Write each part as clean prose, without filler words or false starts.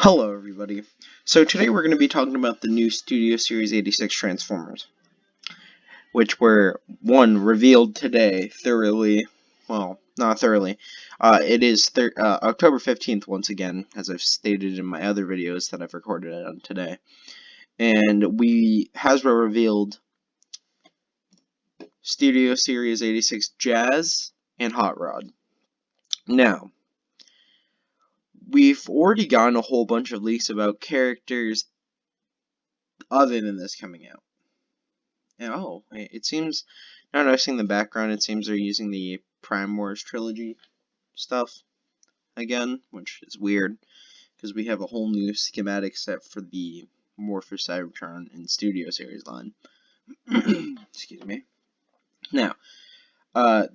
Hello, everybody. So today we're going to be talking about the new Studio Series 86 Transformers, which were, revealed today, thoroughly. Well, not thoroughly. It is October 15th, once again, as I've stated in my other videos that I've recorded on today. And Hasbro revealed Studio Series 86 Jazz and Hot Rod. Now, we've already gotten a whole bunch of leaks about characters other than this coming out. Oh, it seems, now noticing the background, it seems they're using the Prime Wars trilogy stuff again, which is weird, because we have a whole new schematic set for the Morpher Cybertron and Studio Series line. Excuse me. Now, I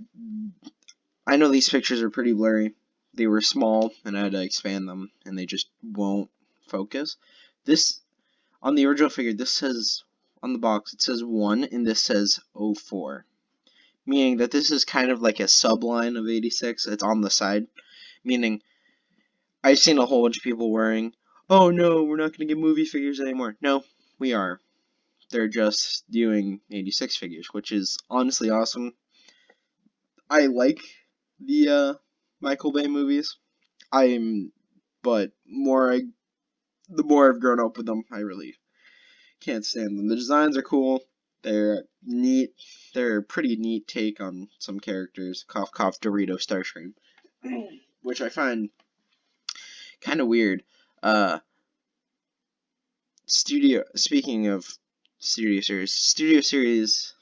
know these pictures are pretty blurry. They were small, and I had to expand them, and they just won't focus. This, on the original figure, this says, on the box, it says 1, and this says 04. Meaning that this is kind of like a subline of 86. It's on the side. Meaning, I've seen a whole bunch of people wearing, oh no, we're not going to get movie figures anymore. No, we are. They're just doing 86 figures, which is honestly awesome. I like the Michael Bay movies. But the more I've grown up with them, I really can't stand them. The designs are cool. They're neat. They're a pretty neat take on some characters. Cough, cough, Dorito, Starscream. Which I find kind of weird. Speaking of Studio Series,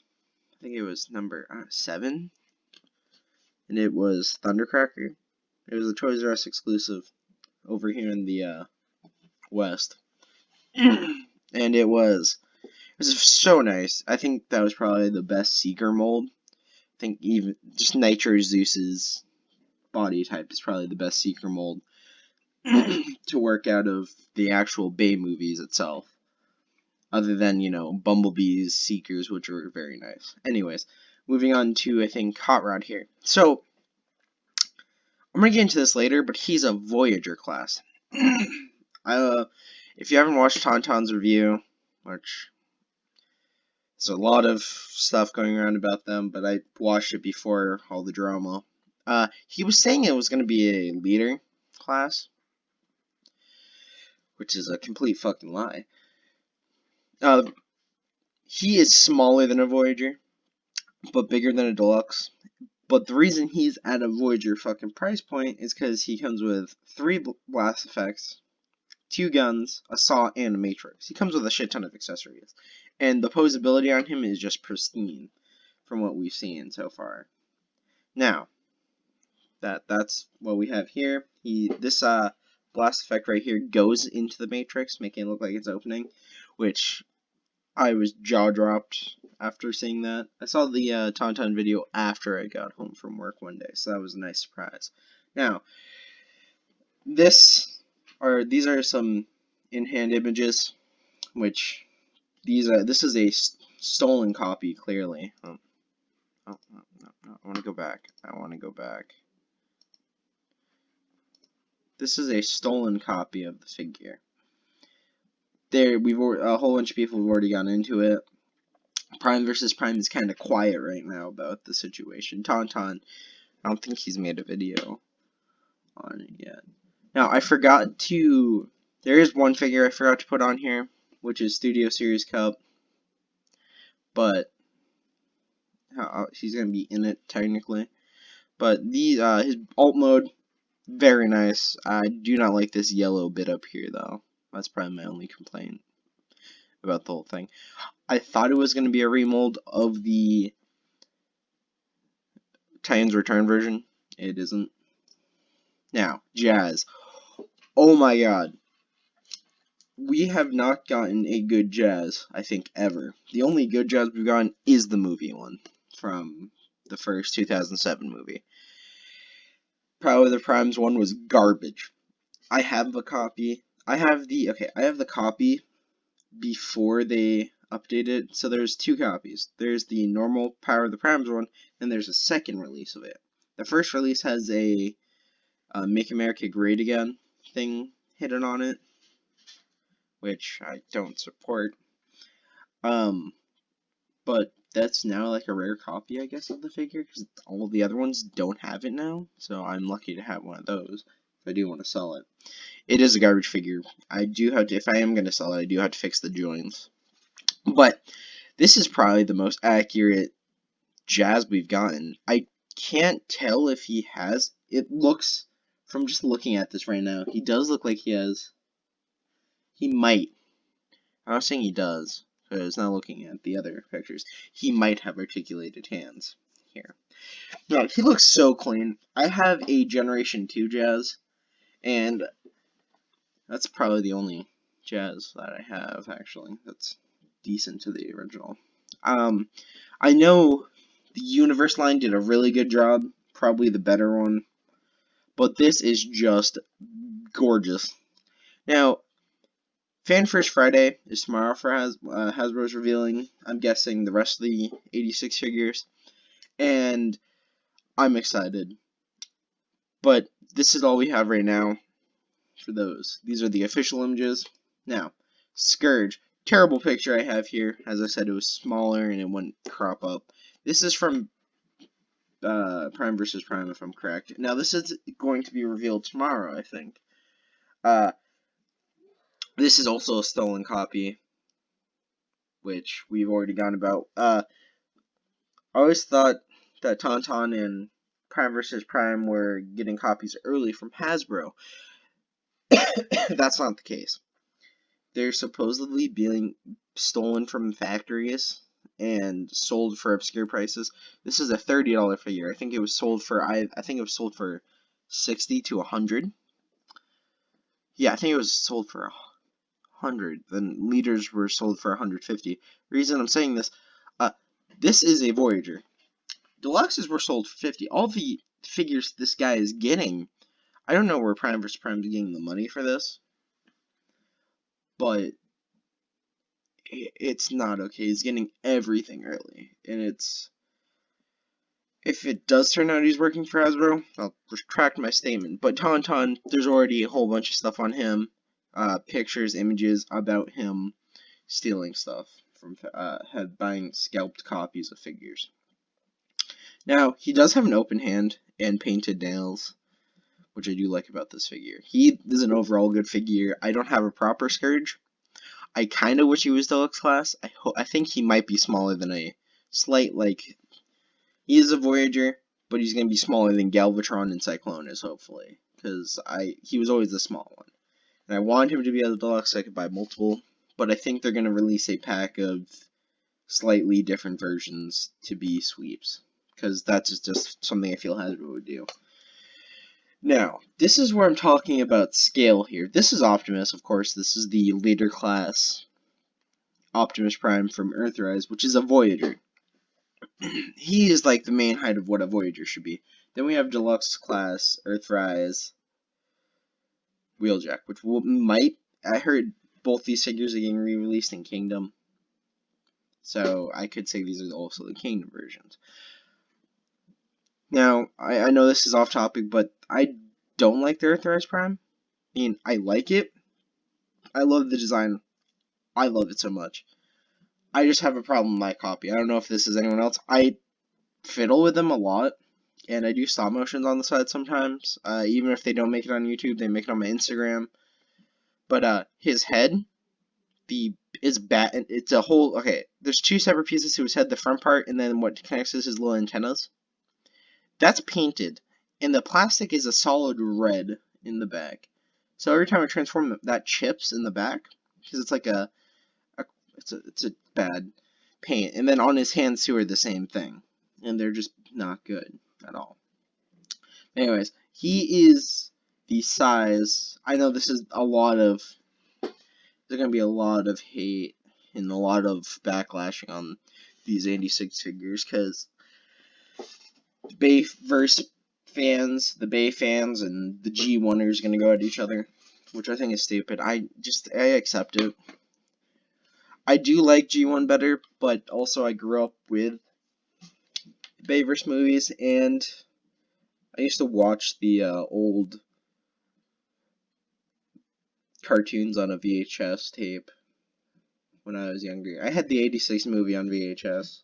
I think it was number 7. And it was Thundercracker. It was a Toys R Us exclusive over here in the West. And it was so nice. I think that was probably the best Seeker mold. I think even just Nitro Zeus's body type is probably the best Seeker mold to work out of the actual Bay movies itself. Other than, Bumblebee's Seekers, which are very nice. Anyways, moving on to, I think, Hot Rod here. So, I'm going to get into this later, but he's a Voyager class. If you haven't watched Tauntaun's review, which there's a lot of stuff going around about them, but I watched it before all the drama. He was saying it was going to be a leader class, which is a complete fucking lie. He is smaller than a Voyager, but bigger than a Deluxe. But the reason he's at a Voyager fucking price point is because he comes with 3 blast effects, 2 guns, a saw, and a matrix. He comes with a shit ton of accessories. And the posability on him is just pristine from what we've seen so far. Now, that's what we have here. This blast effect right here goes into the matrix, making it look like it's opening, which I was jaw-dropped after seeing that. I saw the Tauntaun video after I got home from work one day, so that was a nice surprise. Now, these are some in-hand images, which this is a stolen copy, clearly. No, I want to go back. This is a stolen copy of the figure. A whole bunch of people have already gotten into it. Prime versus Prime is kind of quiet right now about the situation. Tauntaun, I don't think he's made a video on it yet. Now, there is one figure I forgot to put on here, which is Studio Series Cup, but he's going to be in it, technically. But his alt mode, very nice. I do not like this yellow bit up here, though. That's probably my only complaint about the whole thing. I thought it was going to be a remold of the Titans Return version. It isn't. Now, Jazz. Oh my god. We have not gotten a good Jazz, I think, ever. The only good Jazz we've gotten is the movie one from the first 2007 movie. Power of the Primes one was garbage. I have a copy. I have the copy before they updated it. So there's 2 copies. There's the normal Power of the Primes one, and there's a second release of it. The first release has a Make America Great Again thing hidden on it, which I don't support. But that's now like a rare copy, I guess, of the figure, because all the other ones don't have it now, so I'm lucky to have one of those if I do want to sell it. It is a garbage figure. I do have to, if I am going to sell it, I do have to fix the joints. But this is probably the most accurate Jazz we've gotten. I can't tell if he has, it looks, from just looking at this right now, he does look like he has, he might. I'm not saying he does, because not looking at the other pictures, he might have articulated hands here. No, he looks so clean. I have a Generation 2 Jazz, and that's probably the only Jazz that I have, actually, that's decent to the original. I know the Universe line did a really good job, probably the better one, but this is just gorgeous. Now, Fan First Friday is tomorrow for Hasbro's revealing, I'm guessing, the rest of the 86 figures, and I'm excited. But this is all we have right now for those. These are the official images. Now, Scourge. Terrible picture I have here. As I said, it was smaller and it wouldn't crop up. This is from Prime vs. Prime, if I'm correct. Now, this is going to be revealed tomorrow, I think. This is also a stolen copy, which we've already gone about. I always thought that Tauntaun and Prime vs. Prime were getting copies early from Hasbro. That's not the case. They're supposedly being stolen from factories and sold for obscure prices. This is a $30 figure. I think it was sold for I think it was sold for 60 to 100. Yeah, I think it was sold for 100. Then leaders were sold for 150. Reason I'm saying this, this is a Voyager. Deluxes were sold for 50. All the figures this guy is getting, I don't know where Prime vs. Prime is getting the money for this, but it's not okay. He's getting everything early, and it's, if it does turn out he's working for Hasbro, I'll retract my statement. But Tauntaun, there's already a whole bunch of stuff on him, pictures, images about him stealing stuff from buying scalped copies of figures. Now, he does have an open hand and painted nails, which I do like about this figure. He is an overall good figure. I don't have a proper Scourge. I kind of wish he was Deluxe class. I think he might be smaller than a slight, like, he is a Voyager, but he's going to be smaller than Galvatron and Cyclonus, hopefully, because he was always the small one. And I want him to be a Deluxe so I could buy multiple, but I think they're going to release a pack of slightly different versions to be sweeps, because that's just something I feel Hasbro would do. Now, this is where I'm talking about scale here. This is Optimus, of course. This is the leader class Optimus Prime from Earthrise, which is a Voyager. He is like the main height of what a Voyager should be. Then we have Deluxe class Earthrise Wheeljack, which I heard both these figures are getting re-released in Kingdom. So I could say these are also the Kingdom versions. Now, I know this is off topic, but I don't like the Earthrise Prime. I mean, I like it. I love the design. I love it so much. I just have a problem with my copy. I don't know if this is anyone else. I fiddle with them a lot, and I do stop motions on the side sometimes. Even if they don't make it on YouTube, they make it on my Instagram. But his head, it's a whole, okay, there's two separate pieces to his head, the front part, and then what connects is his little antennas. That's painted, and the plastic is a solid red in the back. So every time I transform, that chips in the back, because it's like it's a bad paint. And then on his hands too are the same thing, and they're just not good at all. Anyways, he is the size. I know this is a lot of, there's gonna be a lot of hate and a lot of backlashing on these 86 figures, because the Bayverse fans, the Bay fans, and the G1ers gonna go at each other, which I think is stupid. I accept it. I do like G1 better, but also I grew up with Bayverse movies, and I used to watch the old cartoons on a VHS tape when I was younger. I had the 86 movie on VHS.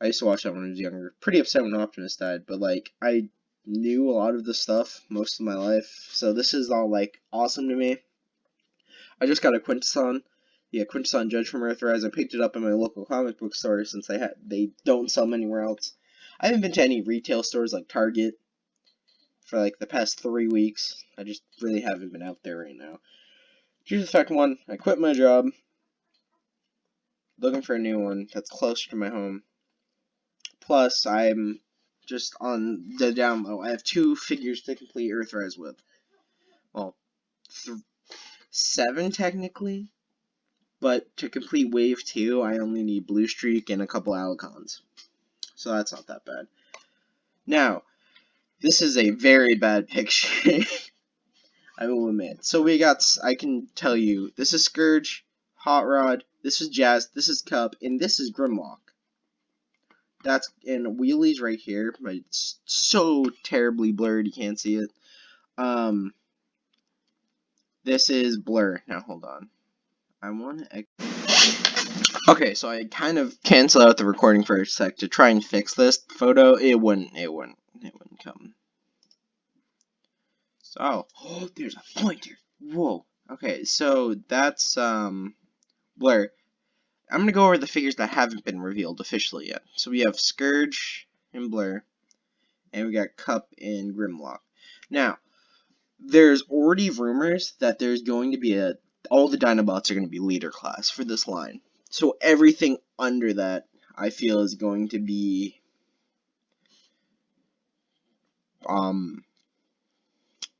I used to watch that when I was younger. Pretty upset when Optimus died, but like I knew a lot of the stuff most of my life, so this is all like awesome to me. I just got a Quintesson, Quintesson Judge from Earthrise. I picked it up in my local comic book store since they don't sell them anywhere else. I haven't been to any retail stores like Target for like the past 3 weeks. I just really haven't been out there right now. Due to the fact, one, I quit my job, looking for a new one that's closer to my home. Plus, I'm just on the down low. I have 2 figures to complete Earthrise with. Well, 7 technically, but to complete Wave 2, I only need Blue Streak and a couple Alicons. So that's not that bad. Now, this is a very bad picture. I will admit. So we got, I can tell you, this is Scourge, Hot Rod, this is Jazz, this is Cup, and this is Grimlock. That's in Wheelie's right here, but it's so terribly blurred you can't see it. This is Blur. Now hold on. I want to. Okay, so I kind of canceled out the recording for a sec to try and fix this photo. It wouldn't come. So, oh, there's a pointer. Whoa. Okay, so that's Blur. I'm gonna go over the figures that haven't been revealed officially yet. So we have Scourge and Blur, and we got Cup and Grimlock. Now, there's already rumors that there's going to be all the Dinobots are going to be leader class for this line. So everything under that, I feel, is going to be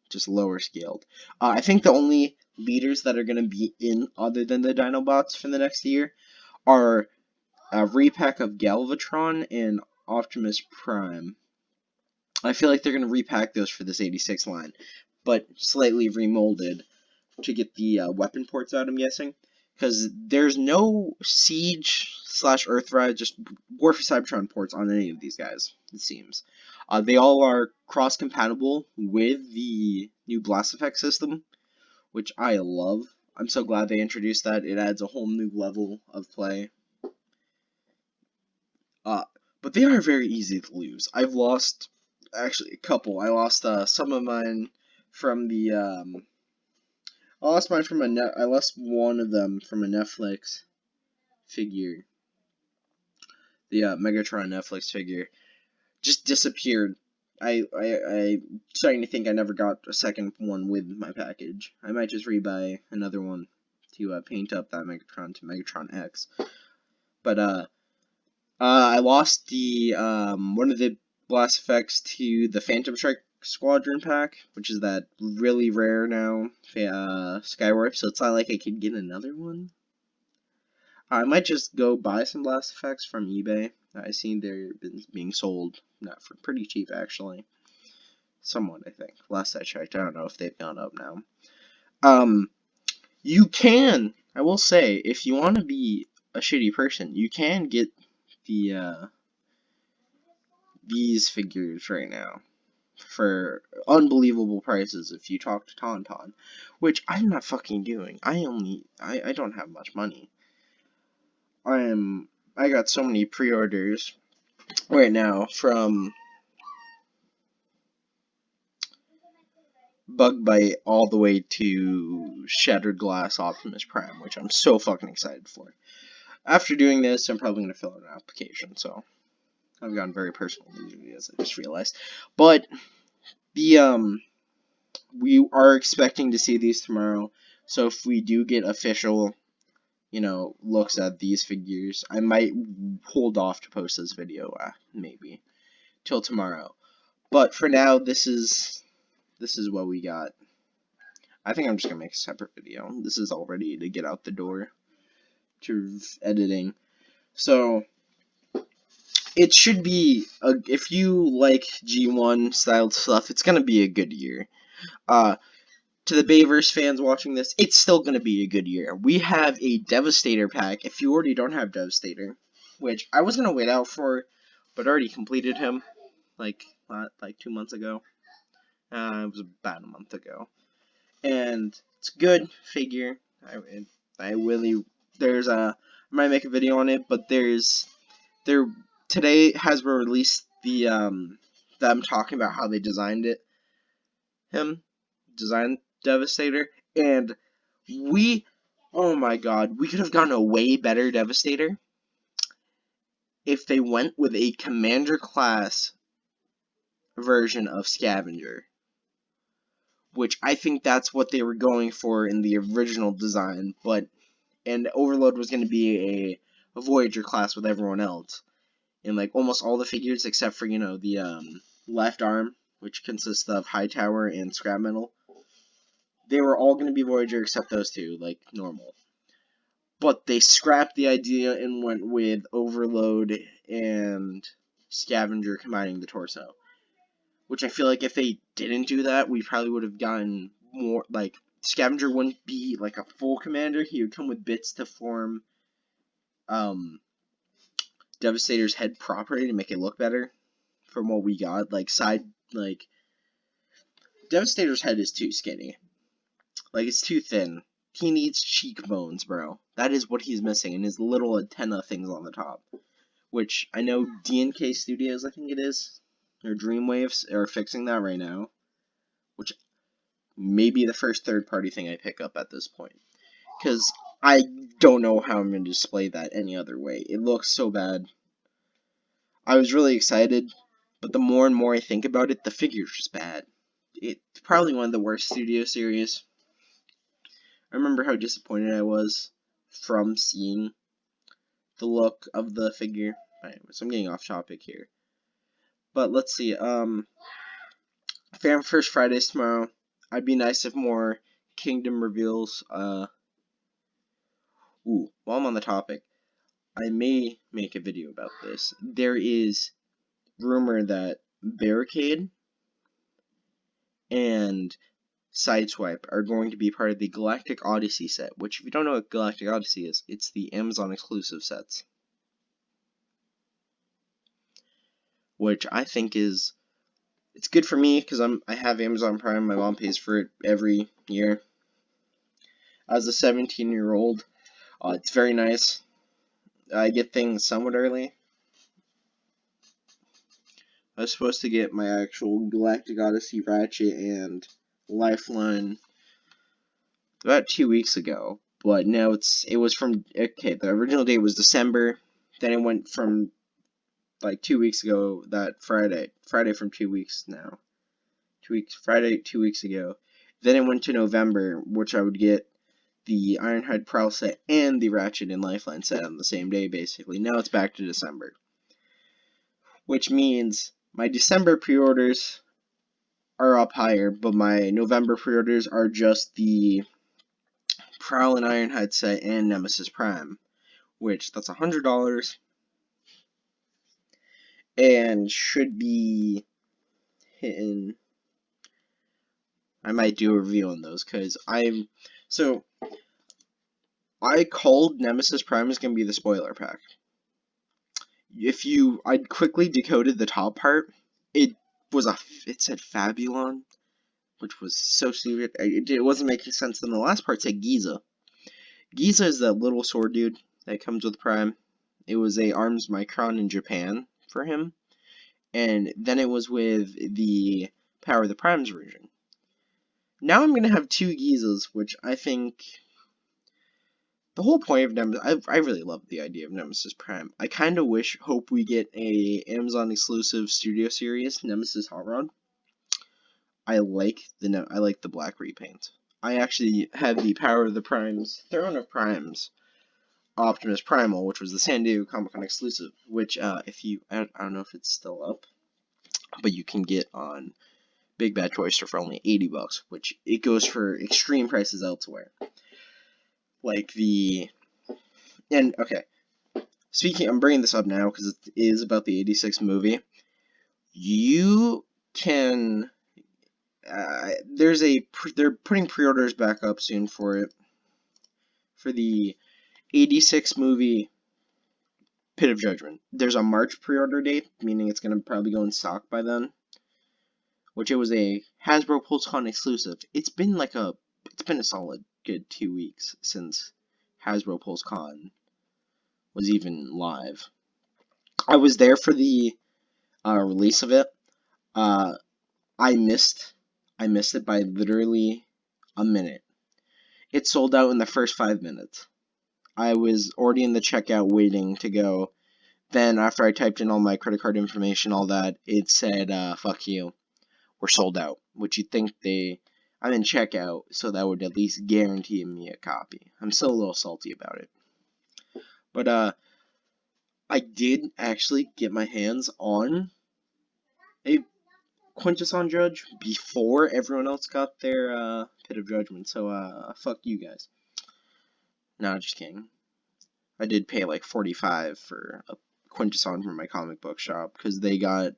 just lower scaled. I think the only leaders that are going to be in other than the Dinobots for the next year are a repack of Galvatron and Optimus Prime. I feel like they're going to repack those for this 86 line, but slightly remolded to get the weapon ports out, I'm guessing. Because there's no Siege / Earthrise, just War for Cybertron ports on any of these guys, it seems. They all are cross-compatible with the new Blast Effect system, which I love. I'm so glad they introduced that. It adds a whole new level of play. But they are very easy to lose. I've lost, actually, a couple. I lost some of mine from the, I lost one of them from a Netflix figure. The Megatron Netflix figure just disappeared. I starting to think I never got a second one with my package. I might just rebuy another one to paint up that Megatron to Megatron X. But I lost the one of the Blast Effects to the Phantom Strike Squadron pack, which is that really rare now Skywarp, so it's not like I could get another one. I might just go buy some Blast Effects from eBay. I seen they're being sold not for pretty cheap actually. Somewhat, I think. Last I checked, I don't know if they've gone up now. You can, I will say, if you want to be a shitty person, you can get the these figures right now for unbelievable prices if you talk to Tauntaun, which I'm not fucking doing. I don't have much money. I got so many pre-orders right now from Bug Bite all the way to Shattered Glass Optimus Prime, which I'm so fucking excited for. After doing this, I'm probably going to fill out an application, so I've gotten very personal in these videos, I just realized. But the we are expecting to see these tomorrow, so if we do get official, looks at these figures, I might hold off to post this video, maybe, till tomorrow. But for now, this is what we got. I think I'm just gonna make a separate video. This is all ready to get out the door to editing. So it should be if you like G1 styled stuff, it's gonna be a good year. To the Bayverse fans watching this, it's still going to be a good year. We have a Devastator pack, if you already don't have Devastator, which I was going to wait out for, but already completed him, like 2 months ago. It was about a month ago. and it's a good figure. I really I might make a video on it, but there today Hasbro released them talking about how they designed designed Devastator, and oh my god, we could have gotten a way better Devastator if they went with a Commander class version of Scavenger, which I think that's what they were going for in the original design, and Overload was going to be a Voyager class with everyone else, in like almost all the figures except for, the left arm, which consists of Hightower and Scrap Metal. They were all going to be Voyager except those two, like normal. But they scrapped the idea and went with Overload and Scavenger combining the torso. Which I feel like if they didn't do that, we probably would have gotten more, like, Scavenger wouldn't be like a full commander. He would come with bits to form Devastator's head properly to make it look better from what we got. Devastator's head is too skinny. Like, it's too thin. He needs cheekbones, bro. That is what he's missing, and his little antenna things on the top. Which, I know D&K Studios, I think it is, or Dreamwaves, are fixing that right now. Which may be the first third-party thing I pick up at this point. Because I don't know how I'm going to display that any other way. It looks so bad. I was really excited, but the more and more I think about it, the figure's just bad. It's probably one of the worst Studio Series. I remember how disappointed I was from seeing the look of the figure. Anyways, I'm getting off topic here. But let's see, Fan First Friday's tomorrow. I'd be nice if more Kingdom reveals, while I'm on the topic, I may make a video about this. There is rumor that Barricade and Sideswipe are going to be part of the Galactic Odyssey set, which, if you don't know what Galactic Odyssey is, it's the Amazon exclusive sets. Which I think it's good for me, because I have Amazon Prime, my mom pays for it every year. As a 17-year-old, it's very nice. I get things somewhat early. I was supposed to get my actual Galactic Odyssey Ratchet and Lifeline about 2 weeks ago, but now the original date was December, then it went from like 2 weeks ago, that Friday from 2 weeks now, Friday 2 weeks ago, then it went to November, which I would get the Ironhide Prowl set and the Ratchet and Lifeline set on the same day, basically. Now it's back to December, which means my December pre-orders are up higher, but my November pre-orders are just the Prowl and Ironhide set and Nemesis Prime, which that's $100 and should be hitting. I might do a review on those because I called Nemesis Prime is going to be the spoiler pack. I quickly decoded the top part. It said Fabulon, which was so stupid. It wasn't making sense. Then the last part said Giza. Giza is that little sword dude that comes with Prime. It was a Arms Micron in Japan for him, and then it was with the Power of the Primes version. Now I'm going to have two Gizas, which I think the whole point of Nemesis, I really love the idea of Nemesis Prime. I kind of hope we get a Amazon exclusive Studio Series Nemesis Hot Rod. I like the black repaint. I actually have the Power of the Primes, Throne of Primes, Optimus Primal, which was the San Diego Comic-Con exclusive, which I don't know if it's still up, but you can get on Big Bad Toy Store for only $80, which it goes for extreme prices elsewhere. I'm bringing this up now because it is about the 86 movie. You can, they're putting pre-orders back up soon for it, for the 86 movie Pit of Judgment. There's a March pre-order date, meaning it's going to probably go in stock by then, which it was a Hasbro PulseCon exclusive. It's been like a it's been a solid good 2 weeks since Hasbro Pulse Con was even live. I was there for the release of it. I missed it by literally a minute. It sold out in the first 5 minutes. I was already in the checkout waiting to go. Then after I typed in all my credit card information, all that, it said, fuck you, we're sold out. Which you'd think I'm in checkout, so that would at least guarantee me a copy. I'm still a little salty about it. But, I did actually get my hands on a Quintesson Judge before everyone else got their, Pit of Judgment, so, fuck you guys. No, just kidding. I did pay like $45 for a Quintesson from my comic book shop, because they got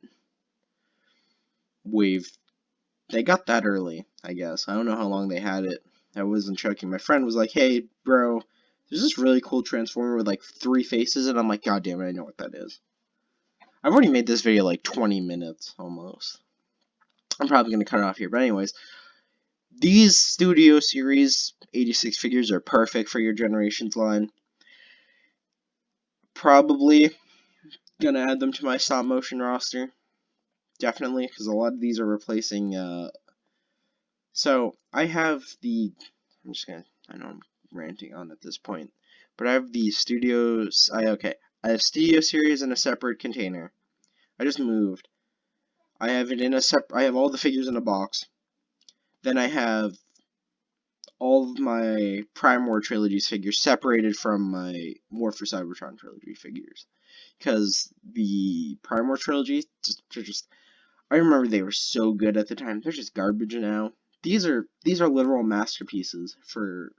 that early, I guess. I don't know how long they had it. I wasn't checking. My friend was like, hey, bro, there's this really cool Transformer with like 3 faces, and I'm like, god damn it, I know what that is. I've already made this video like 20 minutes, almost. I'm probably going to cut it off here, but anyways, these Studio Series 86 figures are perfect for your Generations line. Probably going to add them to my stop motion roster. Definitely, because a lot of these are replacing, so I have I know I'm ranting on at this point, but I have the I have Studio Series in a separate container. I just moved. I have it in I have all the figures in a box. Then I have all of my Prime War Trilogies figures separated from my War for Cybertron Trilogy figures. Because the Prime War Trilogy, I remember they were so good at the time. They're just garbage now. These are literal masterpieces for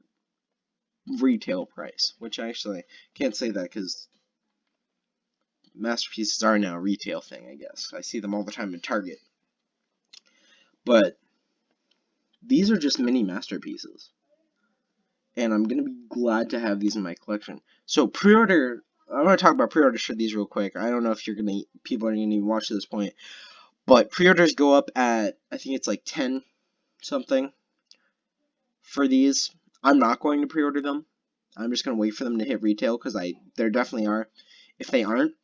retail price, which I actually can't say that because masterpieces are now a retail thing, I guess. I see them all the time at Target. But these are just mini masterpieces. And I'm going to be glad to have these in my collection. So pre-order, I want to talk about pre-orders for these real quick. I don't know if people are going to even watch to this point. But pre-orders go up at, I think it's like 10 something for these. I'm not going to pre-order them. I'm just going to wait for them to hit retail because there definitely are. If they aren't,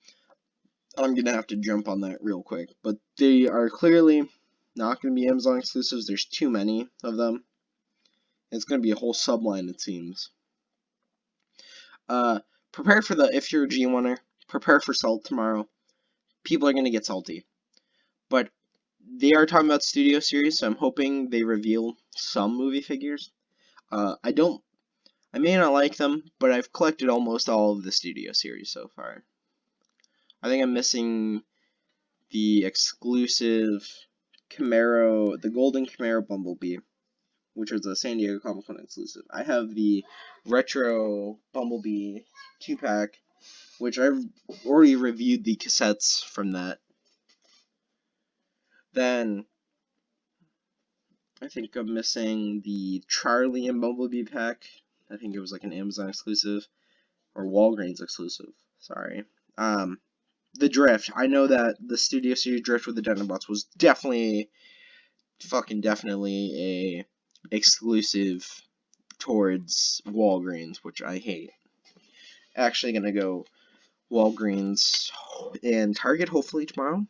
I'm going to have to jump on that real quick. But they are clearly not going to be Amazon exclusives. There's too many of them. It's going to be a whole subline, it seems. Prepare for if you're a G1er, prepare for salt tomorrow. People are going to get salty. But they are talking about Studio Series, so I'm hoping they reveal some movie figures. I may not like them, but I've collected almost all of the Studio Series so far. I think I'm missing the exclusive Camaro, the Golden Camaro Bumblebee, which was a San Diego Comic-Con exclusive. I have the Retro Bumblebee 2-pack, which I've already reviewed the cassettes from that. Then I think I'm missing the Charlie and Bumblebee pack. I think it was like an Amazon exclusive or Walgreens exclusive. Sorry. The Drift. I know that the Studio Series Drift with the Dinobots was definitely a exclusive towards Walgreens, which I hate. Actually gonna go Walgreens and Target hopefully tomorrow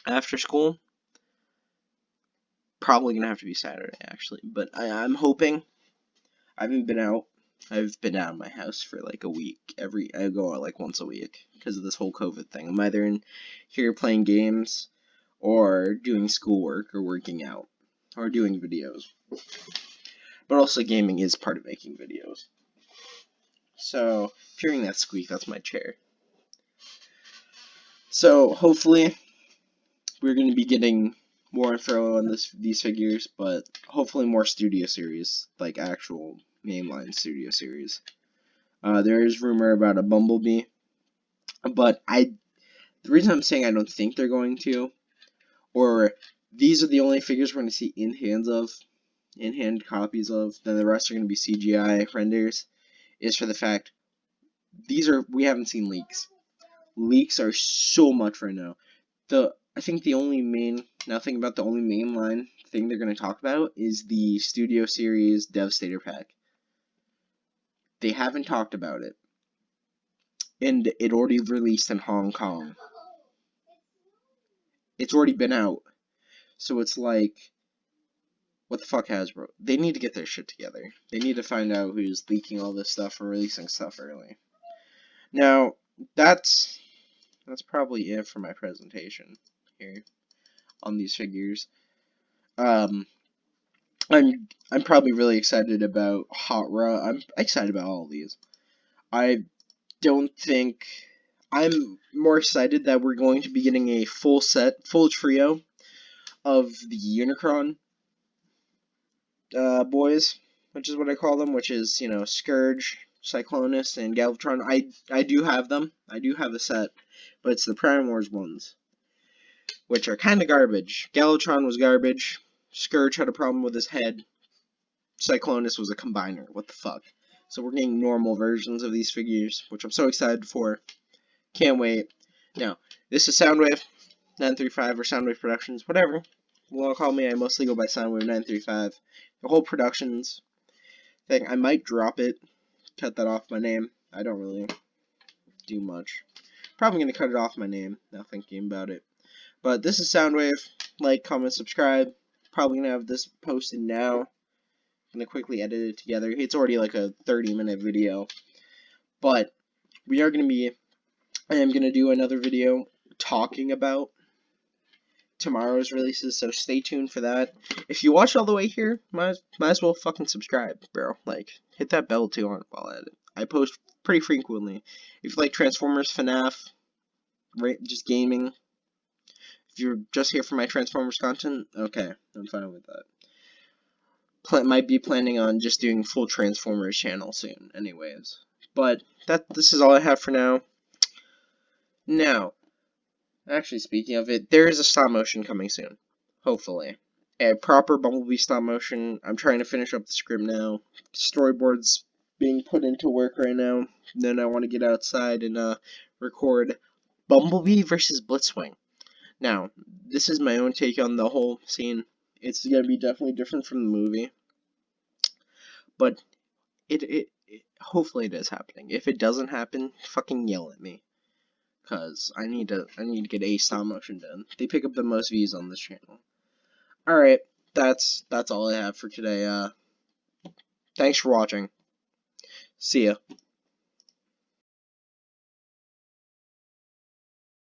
after school. Probably gonna have to be Saturday actually, but I'm hoping. I haven't been out. I've been out of my house for like a week. I go out like once a week because of this whole COVID thing. I'm either in here playing games or doing schoolwork or working out or doing videos. But also gaming is part of making videos. So, if you're hearing that squeak, that's my chair. So, hopefully, we're going to be getting more info on these figures, but hopefully more Studio Series, like actual mainline Studio Series. There is rumor about a Bumblebee, but the reason I'm saying I don't think they're going to, or these are the only figures we're going to see in-hand copies of, then the rest are going to be CGI renders, is for the fact we haven't seen leaks. Leaks are so much right now. I think the only main Now think about the only mainline thing they're going to talk about is the Studio Series Devastator pack. They haven't talked about it. And it already released in Hong Kong. It's already been out. So it's like, what the fuck, Hasbro? They need to get their shit together. They need to find out who's leaking all this stuff and releasing stuff early. Now, that's probably it for my presentation here on these figures. I'm probably really excited about Hot Rod. I'm excited about all of these. I don't think I'm more excited that we're going to be getting a full trio of the Unicron boys, which is what I call them, which is, you know, Scourge, Cyclonus, and Galvatron. I do have them. I do have the set, but it's the Prime Wars ones, which are kind of garbage. Galvatron was garbage. Scourge had a problem with his head. Cyclonus was a combiner. What the fuck? So we're getting normal versions of these figures, which I'm so excited for. Can't wait. Now, this is Soundwave 935 or Soundwave Productions, whatever. You want to call me, I mostly go by Soundwave 935. The whole Productions thing, I might drop it, cut that off my name. I don't really do much. Probably going to cut it off my name, now thinking about it. But this is Soundwave. Like, comment, subscribe. Probably going to have this posted now. I'm going to quickly edit it together. It's already like a 30-minute video. But we are going to be... I am going to do another video talking about tomorrow's releases, so stay tuned for that. If you watch all the way here, might as well fucking subscribe, bro. Like, hit that bell too while at it. I post pretty frequently. If you like Transformers, FNAF, just gaming, if you're just here for my Transformers content, okay, I'm fine with that. Might be planning on just doing full Transformers channel soon, anyways. But this is all I have for now. Now, actually, speaking of it, there is a stop motion coming soon. Hopefully. A proper Bumblebee stop motion. I'm trying to finish up the script now. Storyboard's being put into work right now. Then I want to get outside and record Bumblebee versus Blitzwing. Now, this is my own take on the whole scene. It's going to be definitely different from the movie. But hopefully it is happening. If it doesn't happen, fucking yell at me. Cause I need to get a stop motion done. They pick up the most views on this channel. Alright, that's all I have for today. Thanks for watching. See ya.